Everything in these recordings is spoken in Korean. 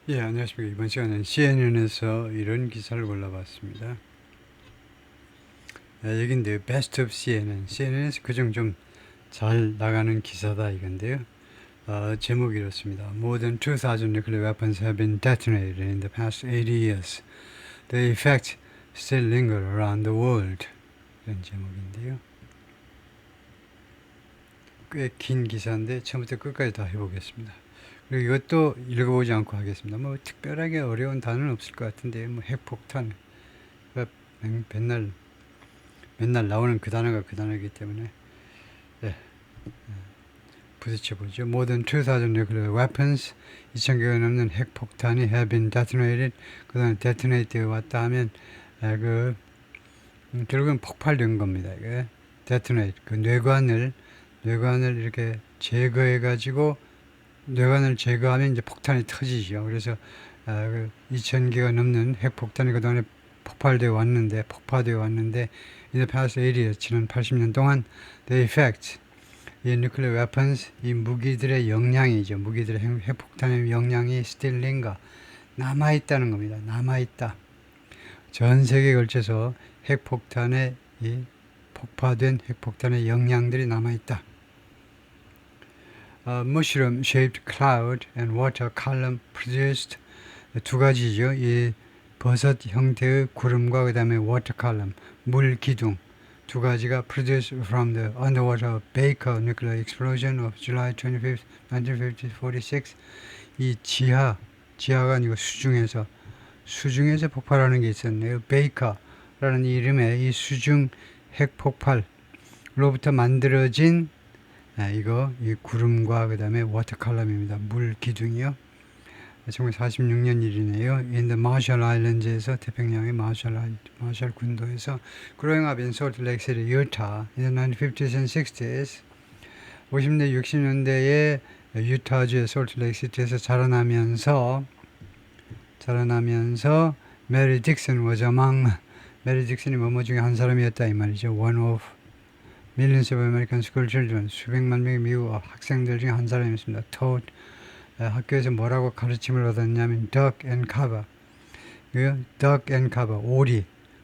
예, 안녕하십니까. 이번 시간은 CNN에서 이런 기사를 골라봤습니다. 여기인데요. Best of CNN. CNN에서 그중 좀 잘 나가는 기사다 이건데요. 제목이 이렇습니다. More than 2,000 nuclear weapons have been detonated in the past 80 years. The effects still linger around the world. 이런 제목인데요. 꽤 긴 기사인데 처음부터 끝까지 다 해보겠습니다. 그리고 이것도 읽어보지 않고 하겠습니다. 뭐 특별하게 어려운 단어는 없을 것 같은데 뭐 핵폭탄, 맨날 맨날 나오는 그 단어가 그 단어이기 때문에 예, 부딪혀보죠. More than 2,000 nuclear weapons, 2,000개가 넘는 핵폭탄이 have been detonated. 그 다음에 detonate 왔다 하면 결국은 폭발된 겁니다. 이게 detonate, 그 뇌관을 이렇게 제거해가지고 뇌관을 제거하면 이제 폭탄이 터지죠. 그래서 2,000개가 넘는 핵폭탄이 그동안에 폭발되어 왔는데 in the past 80 years, 지난 80년 동안 the effect, 이 nuclear weapons, 이 무기들의 영향이죠. 무기들의 핵폭탄의 영향이 still linger, 남아있다는 겁니다. 남아있다. 전 세계에 걸쳐서 핵폭탄의 이 폭파된 핵폭탄의 영향들이 남아있다. Mushroom-shaped cloud and water column produced, 두 가지죠. 이 버섯 형태의 구름과 그 다음에 water column, 물 기둥 두 가지가 produced from the underwater Baker nuclear explosion of July 25th, 1946. 이 지하가 아니고 수중에서 폭발하는 게 있었네요. 베이커라는 이름의 이 수중 핵폭발로부터 만들어진 이 구름과 그 다음에 워터칼럼입니다. 물 기둥이요. 1946년 일이네요. In the Marshall Islands에서 태평양의 마셜 군도에서 growing up in Salt Lake City, Utah in the 1950s and 60s. 50대 60년대에 유타주의 솔트레이크시티에서 자라나면서 메리 딕슨 was among, 메리 딕슨이 뭐뭐 중에 한 사람이었다 이 말이죠. One of millions of American school children, 수백만 명의 미국 학생들 중에 한 사람이었습니다. taught, 학교에서 뭐라고 가르침을 얻었냐면 duck and cover, duck and cover,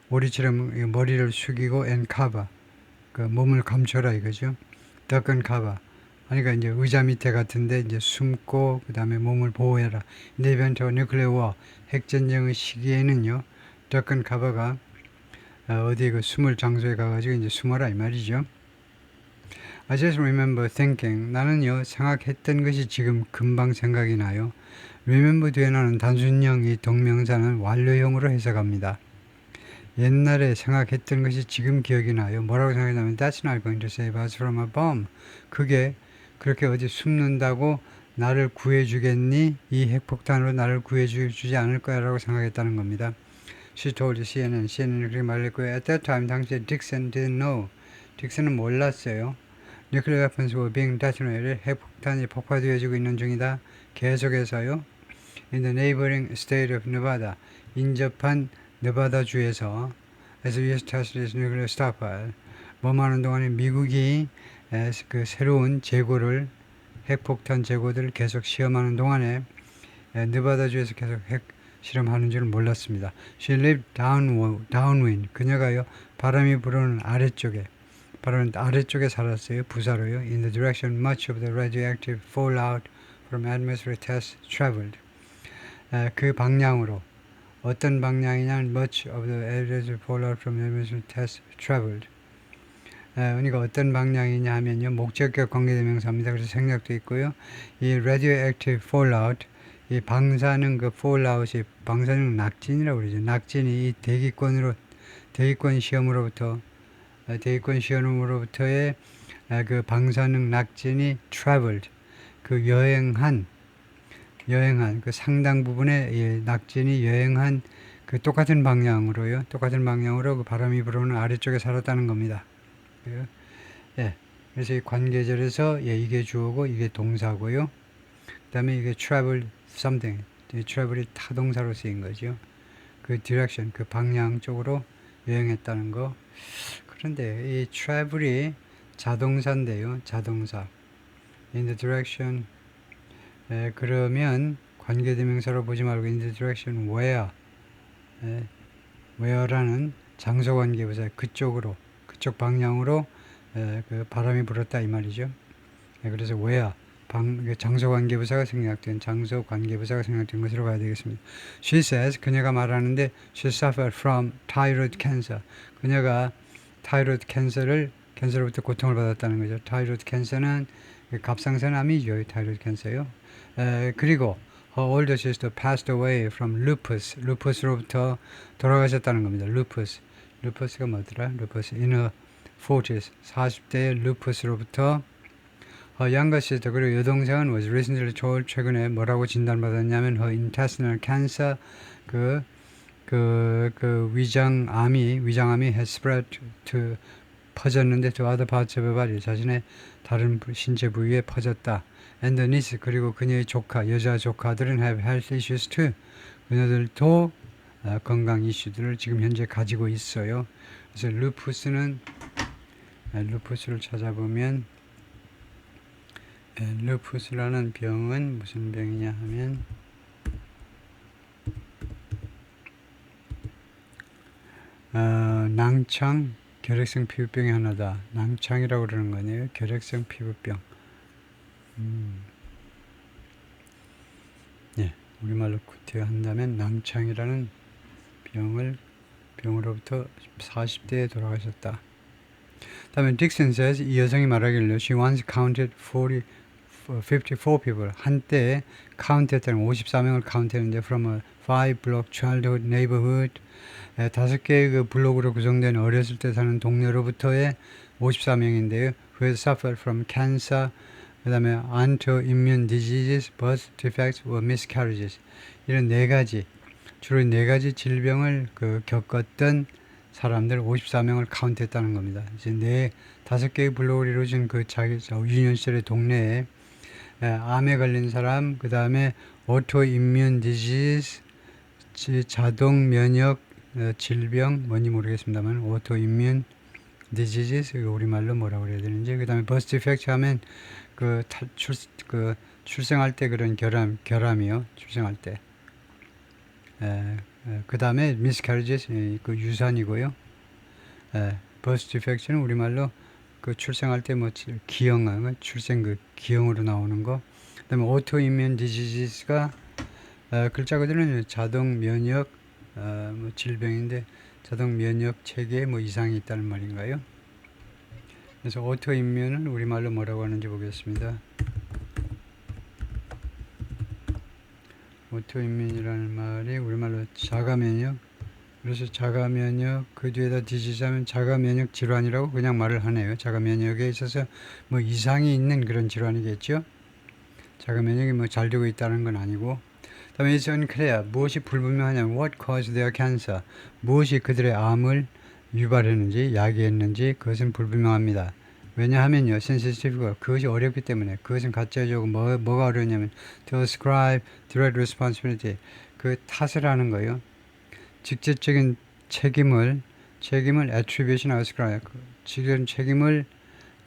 오리처럼 머리를 숙이고 and cover, 그 몸을 감춰라 이거죠. duck and cover. 그러니까 이제 의자 밑에 같은데 이제 숨고 그 다음에 몸을 보호해라. In the event of nuclear war, 핵전쟁의 시기에는요, duck and cover가 어디 그 숨을 장소에 가가지고 이제 숨어라 이 말이죠. I just remember thinking, 나는요 생각했던 것이 지금 금방 생각이 나요. remember 뒤에 나는 단순형 이 동명사는 완료형으로 해석합니다. 옛날에 생각했던 것이 지금 기억이 나요. 뭐라고 생각했냐면 That's not going to save us from a bomb. 그게 그렇게 어디 숨는다고 나를 구해주겠니? 이 핵폭탄으로 나를 구해주지 않을 거야 라고 생각했다는 겁니다. She told CNN이 그렇게 말했고요. At that time, 당시에 Dixon didn't know. 딕슨은 몰랐어요. Nuclear weapons were being detonated. 핵폭탄이 폭파되어지고 있는 중이다. 계속해서요. In the neighboring state of Nevada. 인접한 네바다주에서 as US tested its nuclear stockpile. 뭐하는 동안에 미국이 그 새로운 핵폭탄 재고들을 계속 시험하는 동안에 네바다주에서 계속 핵 실험하는 줄 몰랐습니다. She lived downwind. 그녀가요 바람이 불어오는 아래쪽에 살았어요. 부사로요. In the direction much of the radioactive fallout from atmospheric tests traveled. 그 방향으로 어떤 방향이냐면 much of the radioactive fallout from atmospheric tests traveled. 그러니까 어떤 방향이냐 하면요 목적과 관계대명사입니다. 그래서 생략도 있고요. 이 radioactive fallout, 이 방사능 그 fallout이 방사능 낙진이라고 그러죠. 낙진이 이 대기권 시험으로부터의 그 방사능 낙진이 traveled, 그 여행한 그 상당 부분의 낙진이 여행한 그 똑같은 방향으로 그 바람이 불어오는 아래쪽에 살았다는 겁니다. 예. 그래서 이 관계절에서 이게 주어고 이게 동사고요. 그 다음에 이게 travel something, travel이 타동사로 쓰인 거죠. 그 direction, 그 방향 쪽으로 여행했다는 거. 그런데 이 travel이 자동사인데요. 자동사. in the direction. 그러면 관계대명사로 보지 말고 in the direction where, where라는 장소 관계부사 그쪽으로, 그쪽 방향으로 그 바람이 불었다 이 말이죠. 그래서 where 장소 관계부사가 생략된 것으로 봐야 되겠습니다. She says 그녀가 말하는데 she suffered from thyroid cancer. 그녀가 타이로이드 캔서로부터 고통을 받았다는 거죠. 타이로이드 캔서는 갑상선암이죠. 타이로이드 캔서요. 그리고 her older sister passed away from lupus. 루퍼스로부터 돌아가셨다는 겁니다. 루퍼스가 뭐더라? 루퍼스 in her 40s. 40대의 루퍼스로부터 her younger sister 그리고 여동생은 was recently told 최근에 뭐라고 진단받았냐면 her intestinal cancer 위장암이 has spread to 퍼졌는데 to other parts of her body 자신의 다른 신체 부위에 퍼졌다. And the niece 그리고 그녀의 여자 조카들은 have health issues too. 그녀들도 건강 이슈들을 지금 현재 가지고 있어요. 그래서 루푸스를 찾아보면 루푸스라는 병은 무슨 병이냐 하면 낭창 결핵성 피부병의 하나다. 낭창이라고 그러는 거네요. 결핵성 피부병. 예, 우리말로 구태한다면 낭창이라는 병으로부터 40대에 돌아가셨다. 다음에 딕슨 says 이 여성이 말하기를 she once counted 54 people 한때 카운트했다는 54명을 카운트했는데 from a 5-block childhood neighborhood 5개의 그 블록으로 구성된 어렸을 때 사는 동네로부터의 54명인데요. who had suffered from cancer 그 다음에 autoimmune diseases, birth defects or miscarriages 이런 주로 4가지 질병을 겪었던 사람들 54명을 카운트했다는 겁니다. 이제 5개의 블록으로 이루어진 유년 시절의 동네에 암에 걸린 사람, 그 다음에 autoimmune disease, 자동 면역 질병, 뭔지 모르겠습니다만 autoimmune diseases, 우리말로 뭐라고 그래야 되는지, 그 다음에 birth defect 하면 출생할 때 그런 결함이요. 출생할 때. 그 다음에 miscarriages, 유산이고요. birth defect는 우리말로 출생할 때 기형, 출생 기형으로 나오는 거. 그 다음에 autoimmune diseases가 글자 그대로는 자동 면역 질병인데 자동 면역 체계에 이상이 있다는 말인가요? 그래서 autoimmune은 우리말로 뭐라고 하는지 보겠습니다. autoimmune이라는 말이 우리말로 자가면역. 그래서 자가면역 그 뒤에다 디지즈하면 자가면역 질환이라고 그냥 말을 하네요. 자가면역에 있어서 이상이 있는 그런 질환이겠죠. 자가면역이 잘 되고 있다는 건 아니고. 다음에 it's unclear. 무엇이 불분명하냐면 what caused their cancer. 무엇이 그들의 암을 유발했는지 야기했는지 그것은 불분명합니다. 왜냐하면요, sensitive가 그것이 어렵기 때문에 그것은 가짜적이고 뭐가 어려우냐면 to ascribe direct responsibility 탓을 하는 거예요. 직접적인 책임을 attribution ascribe 지금 책임을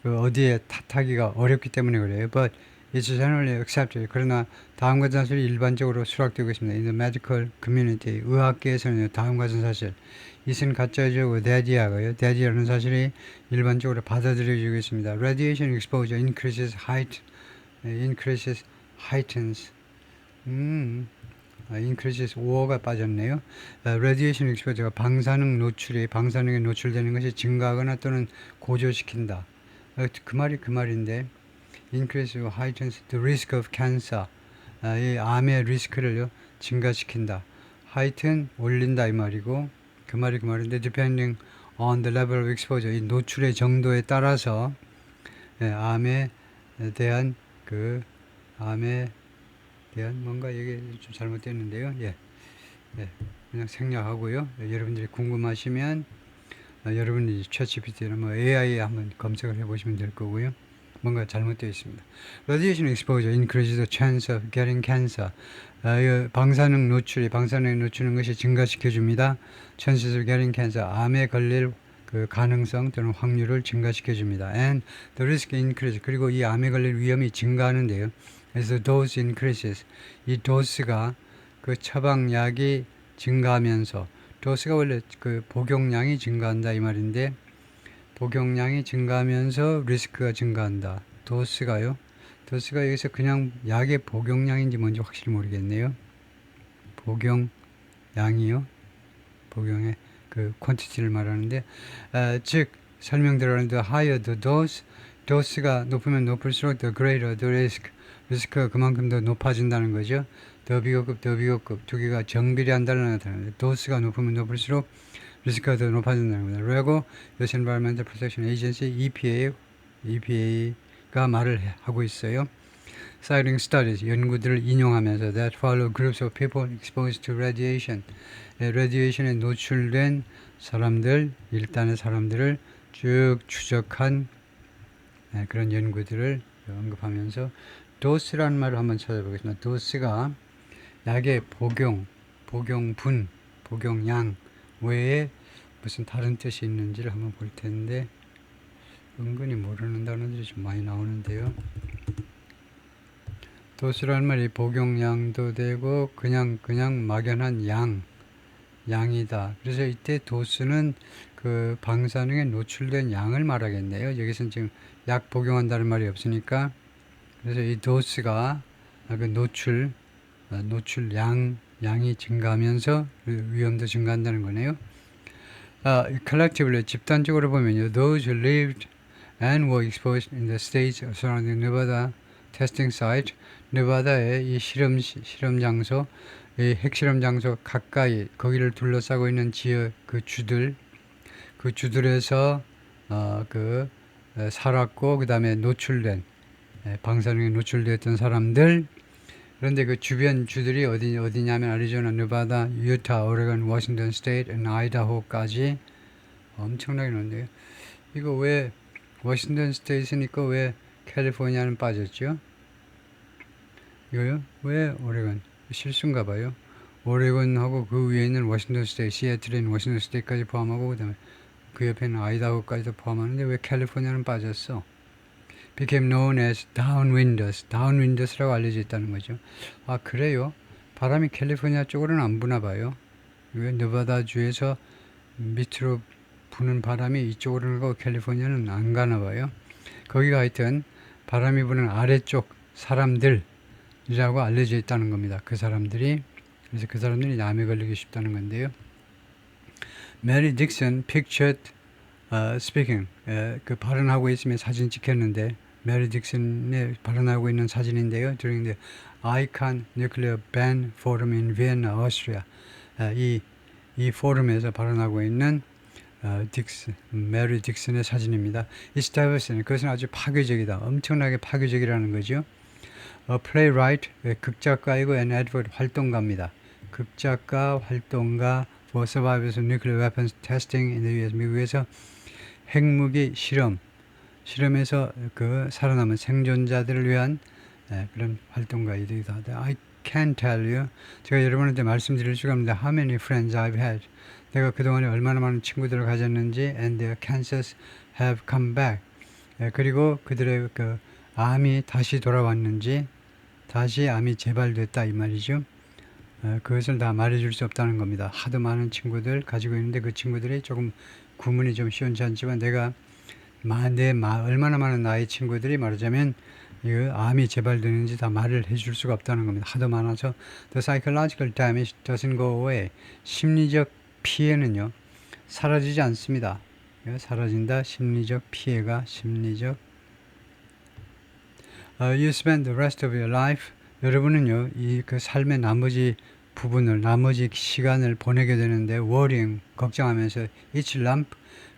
어디에 탓하기가 어렵기 때문에 그래요. But it's generally accepted. 그러나 다음과 같은 사실이 일반적으로 수락되고 있습니다. In the medical community 의학계에서는 다음과 같은 사실 이는 가짜죠. 대디아라는 사실이 일반적으로 받아들여지고 있습니다. Radiation exposure increases heightens. increases 5어가 빠졌네요. Radiation exposure가 방사능에 노출되는 것이 증가하거나 또는 고조시킨다. 그 말인데 increase heightens the risk of cancer. 이 암의 리스크를 증가시킨다. heighten 올린다 이 말이고 그 말인데 depending on the level of exposure 이 노출의 정도에 따라서 암에 대한 뭔가 이게 좀 잘못됐는데요. 그냥 생략하고요. 여러분들이 궁금하시면 여러분이 챗GPT나 AI에 한번 검색을 해보시면 될 거고요. 뭔가 잘못되어 있습니다. Radiation exposure increases the chance of getting cancer. 방사능 노출은 것이 증가시켜줍니다. chances of getting cancer. 암에 걸릴 가능성 또는 확률을 증가시켜줍니다. And the risk increases. 그리고 이 암에 걸릴 위험이 증가하는데요. as the dose increases. 이 도스가 그 처방약이 증가하면서 도스가 원래 그 복용량이 증가한다 이 말인데 복용량이 증가하면서 리스크가 증가한다. 도스가요. 도스가 여기서 그냥 약의 복용량인지 뭔지 확실히 모르겠네요. 복용량이요. 복용의 그 퀀티티를 말하는데 즉 설명대로는 the higher the dose 도스가 높으면 높을수록 the greater the risk 리스크가 그만큼 더 높아진다는 거죠. 더 비교급 두 개가 정비례한다는 뜻입니다. 도스가 높으면 높을수록 리스크가 더 높아진다는 겁니다. 그리고 US Environmental Protection Agency EPA가 말을 하고 있어요. Citing studies, 연구들을 인용하면서 that follow groups of people exposed to radiation, radiation에 노출된 사람들, 일단의 사람들을 쭉 추적한 그런 연구들을 언급하면서 도스라는 말을 한번 찾아보겠습니다. 도스가 약의 복용분, 복용량 외에 무슨 다른 뜻이 있는지를 한번 볼 텐데 은근히 모르는 단어들이 좀 많이 나오는데요. 도스라는 말이 복용량도 되고 그냥 막연한 양이다. 그래서 이때 도스는 그 방사능에 노출된 양을 말하겠네요. 여기서는 지금 약 복용한다는 말이 없으니까 그래서 이 도스가 그 노출량이 증가하면서 위험도 증가한다는 거네요. collectively 집단적으로 보면요, those who lived and were exposed in the states surrounding Nevada testing site, 네바다의 이 실험 장소, 이 핵실험 장소 가까이 거기를 둘러싸고 있는 지역 그 주들에서 살았고 그 다음에 노출된 방사능에 노출되었던 사람들. 그런데 그 주변 주들이 어디냐면 애리조나, 네바다, 유타, 오레곤, 워싱턴 스테이트, 아이다호까지 엄청나게 많은데요. 이거 왜 워싱턴 스테이트니까 왜 캘리포니아는 빠졌죠? 이거요? 왜 오레곤? 실수인가 봐요. 오레곤하고 그 위에 있는 워싱턴 스테이트, 시애틀에 있는 워싱턴 스테이트까지 포함하고 그 다음에 그 옆에 있는 아이다호까지도 포함하는데 왜 캘리포니아는 빠졌어? became known as downwinders, 라고 알려져 있다는 거죠. 아, 그래요? 바람이 캘리포니아 쪽으로는 안 부나 봐요. 왜 네바다 주에서 밑으로 부는 바람이 이쪽으로는 가고 캘리포니아는 안 가나 봐요. 거기가 하여튼 바람이 부는 아래쪽 사람들이라고 알려져 있다는 겁니다. 그 사람들이. 그래서 그 사람들이 암에 걸리기 쉽다는 건데요. 메리 딕슨 pictured speaking, 그 발언하고 있으면 사진 찍혔는데 메리 딕슨의 발언하고 있는 사진인데요. during the ICAN Nuclear Ban Forum in Vienna, Austria. 이 포럼에서 발언하고 있는 메리 딕슨의 사진입니다. It's diverse. 그것은 아주 파괴적이다. 엄청나게 파괴적이라는 거죠. A playwright, 극작가이고 an advocate, 활동가입니다. 극작가, 활동가 for survivors of nuclear weapons testing in the US. 미국에서 핵무기 실험에서 그 살아남은 생존자들을 위한 그런 활동가이기도 하다. I can't tell you. 제가 여러분한테 말씀드릴 수가 없는데 how many friends I've had. 내가 그동안에 얼마나 많은 친구들을 가졌는지 and their cancers have come back. 그리고 그들의 그 암이 다시 돌아왔는지 다시 암이 재발됐다 이 말이죠. 그것을 다 말해줄 수 없다는 겁니다. 하도 많은 친구들 가지고 있는데 그 친구들이 조금 구분이 좀 시원치 않지만 내가 얼마나 많은 나의 친구들이 말하자면 이 암이 재발되는지 다 말을 해줄 수가 없다는 겁니다. 하도 많아서 the psychological damage doesn't go away. 심리적 피해는요 사라지지 않습니다. 사라진다. 심리적 피해가 you spend the rest of your life. 여러분은요 이 그 삶의 나머지 시간을 보내게 되는데 worrying, 걱정하면서 each lump,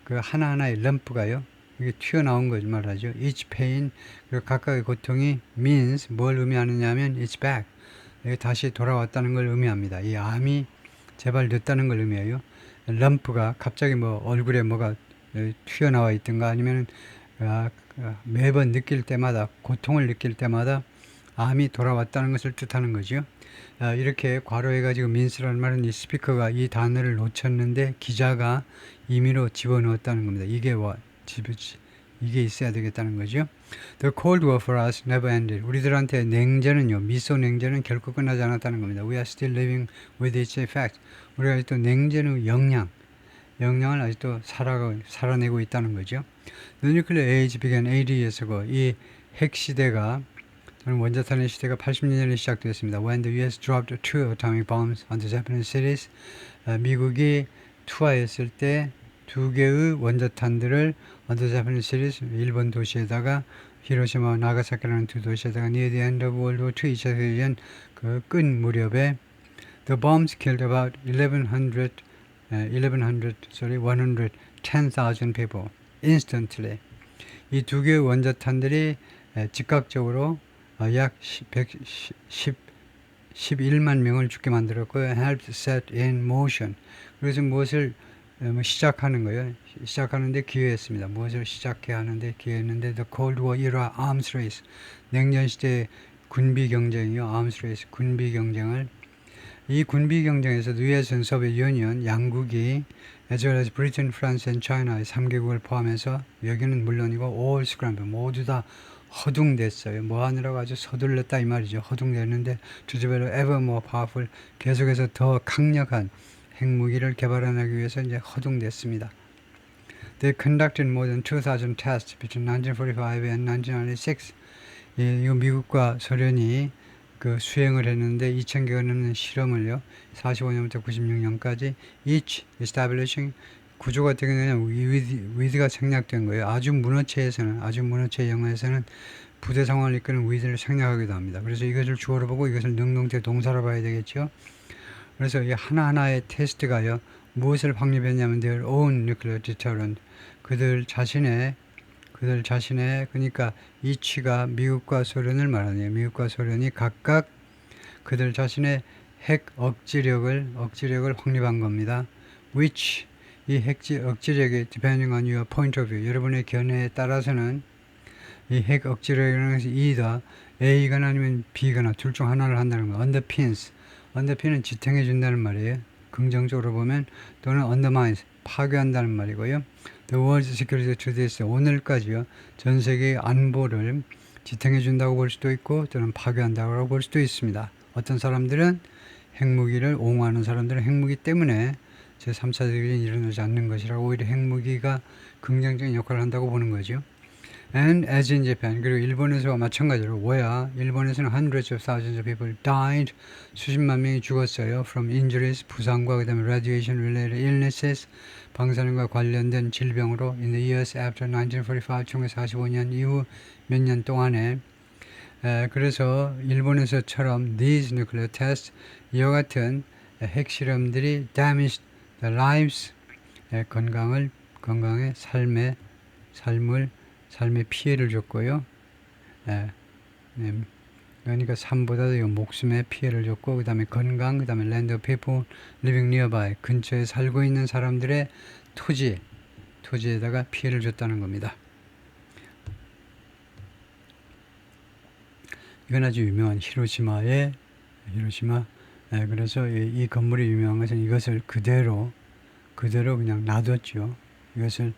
그 하나하나의 럼프가요 이게 튀어나온 거지 말하죠. each pain, 그 각각의 고통이 means 뭘 의미하느냐면 it's back, 이게 다시 돌아왔다는 걸 의미합니다. 이 암이 재발됐다는 걸 의미해요. 럼프가 갑자기 뭐 얼굴에 뭐가 튀어나와 있든가 아니면 매번 고통을 느낄 때마다 암이 돌아왔다는 것을 뜻하는 거죠. 이렇게 괄호해가지고 민스라는 말은 이 스피커가 이 단어를 놓쳤는데 기자가 임의로 집어넣었다는 겁니다. 이게 있어야 되겠다는 거죠. The Cold War for us never ended. 우리들한테 냉전은요, 미소 냉전은 결코 끝나지 않았다는 겁니다. We are still living with its effects. 우리가 아직도 냉전의 영향을 아직도 살아내고 있다는 거죠. The nuclear age began 80 years ago. 이 핵시대가, 저는 원자탄의 시대가 80년에 시작되었습니다. When the US dropped 2 atomic bombs on the Japanese cities. 미국이 투하했을 때 2개의 원자탄들을 on the Japanese cities, 일본 도시에다가 히로시마와 나가사키라는 2 도시에다가 near the end of World War II, 2차 세계대전 그 끝 무렵에 the bombs killed about 110,000 people instantly. 이 2개의 원자탄들이 즉각적으로 약 11만 명을 죽게 만들었고요. helped set in motion. 그래서 무엇을 시작하는 거예요. 시작하는데 기여했습니다. 무엇을 시작해야 하는데 기여했는데 the Cold War era arms race. 냉전 시대의 군비 경쟁이요. arms race, 군비 경쟁을. 이 군비 경쟁에서도 US and Soviet Union 양국이 as well as Britain, France and China 3개국을 포함해서 여기는 물론이고 all scramble 모두 다 허둥댔어요. 뭐 하느라고 아주 서둘렀다 이 말이죠. 허둥댔는데 to develop ever more powerful, 계속해서 더 강력한 핵무기를 개발하기 위해서 이제 허둥댔습니다. They conducted more than 2,000 tests between 1945 and 1996. 이 미국과 소련이 그 수행을 했는데 2,000개가 넘는 실험을요. 45년부터 96년까지 each establishing 구조가 어떻게 되냐 위드가 생략된 거예요. 아주 문어체 영어에서는 부대 상황을 이끄는 위드를 생략하기도 합니다. 그래서 이것을 주어로 보고 이것을 능동태 동사로 봐야 되겠죠. 그래서 이 하나하나의 테스트가요. 무엇을 확립했냐면 their own nuclear deterrent. 그들 자신의 그러니까 이치가 미국과 소련을 말하네요. 미국과 소련이 각각 그들 자신의 핵 억지력을 확립한 겁니다. which 이 핵 억지력이 depending on your point of view. 여러분의 견해에 따라서는 이 핵 억지력이라는 것이 either A거나 아니면 B거나 둘 중 하나를 한다는 거. underpin은 지탱해 준다는 말이에요. 긍정적으로 보면 또는 undermines 파괴한다는 말이고요. The world's security to this 오늘까지요. 전 세계의 안보를 지탱해 준다고 볼 수도 있고 또는 파괴한다고 볼 수도 있습니다. 어떤 사람들은 핵무기를 옹호하는 사람들은 핵무기 때문에 제3차 대전이 일어나지 않는 것이라고 오히려 핵무기가 긍정적인 역할을 한다고 보는 거죠. And as in Japan, 그리고 일본에서와 마찬가지로 where 일본에서는 hundreds of thousands of people died, 수십만 명이 죽었어요. From injuries, 부상과 그 다음에 radiation related illnesses, 방사능과 관련된 질병으로 in the years after 1945, 1945년 이후 몇 년 동안에 그래서 일본에서처럼 these nuclear tests, 이와 같은 핵실험들이 damaged the lives, 건강의 삶의 피해를 줬고요. 그러니까 삶보다도 목숨에 피해를 줬고, 그 다음에 건강, 그 다음에 land of people living nearby, 근처에 살고 있는 사람들의 토지에다가 피해를 줬다는 겁니다. 이건 아주 유명한 히로시마. 그래서 이 건물이 유명한 것은 이것을 그대로 그냥 놔뒀죠. 이것을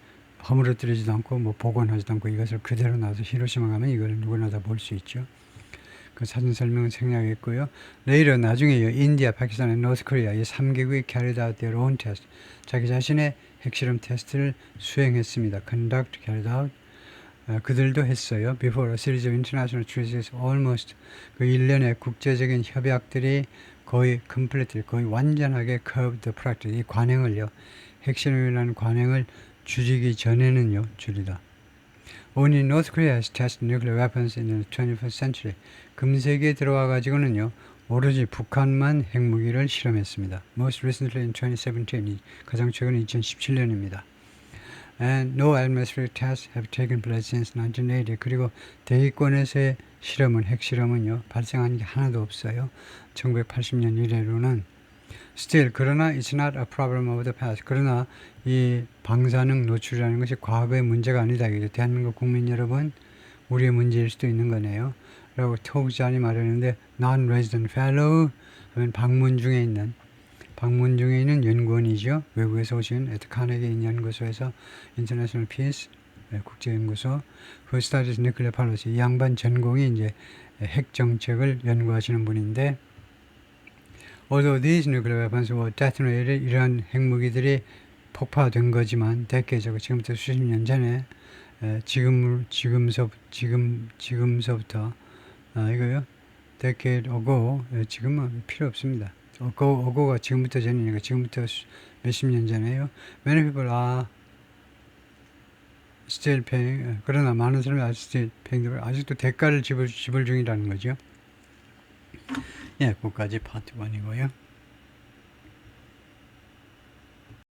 허물어뜨리지도 않고 뭐 복원하지도 않고 이것을 그대로 놔서 히로시마 가면 이걸 누구나 다 볼 수 있죠. 그 사진 설명은 생략했고요. 레이더 나중에요. 인디아, 파키스탄, 노스 코리아 이 3개국이 carried out their own test. 자기 자신의 핵실험 테스트를 수행했습니다. carried out. 그들도 했어요. Before a series of international treaties almost 그 일련의 국제적인 협약들이 거의 완전하게 curbed the practice. 이 관행을요. 핵실험이라는 관행을 줄이기 전에는요. 줄이다. Only North Korea has tested nuclear weapons in the 21st century. 금세기에 들어와 가지고는요. 오로지 북한만 핵무기를 실험했습니다. Most recently in 2017. 가장 최근은 2017년입니다. And no atmospheric tests have taken place since 1980. 그리고 대기권에서의 핵실험은요. 발생한 게 하나도 없어요. 1980년 이래로는 Still, 그러나 it's not a problem of the past. 그러나 이 방사능 노출이라는 것이 과거의 문제가 아니다. 대한민국 국민 여러분, 우리의 문제일 수도 있는 거네요. 라고 토크잔이 말했는데 non-resident fellow 하면 방문 중에 있는 연구원이죠. 외국에서 오신 에트 카네기 연구소에서 International Peace 국제연구소 Who Studies Nuclear Policy. 이 양반 전공이 이제 핵 정책을 연구하시는 분인데, although these nuclear weapons were detonated, 이러한 핵무기들이 폭파된 거지만 decades하고 지금부터 수십 년 전에 지금서부터 이거요 decade ago, 지금은 필요 없습니다. ago가 지금부터 전이니까 지금부터 몇십 년 전에요. Many people are still paying. 그러나 많은 사람이 아직도 대가를 지불 중이라는 거죠. 예, 거기까지 파트 1이고요.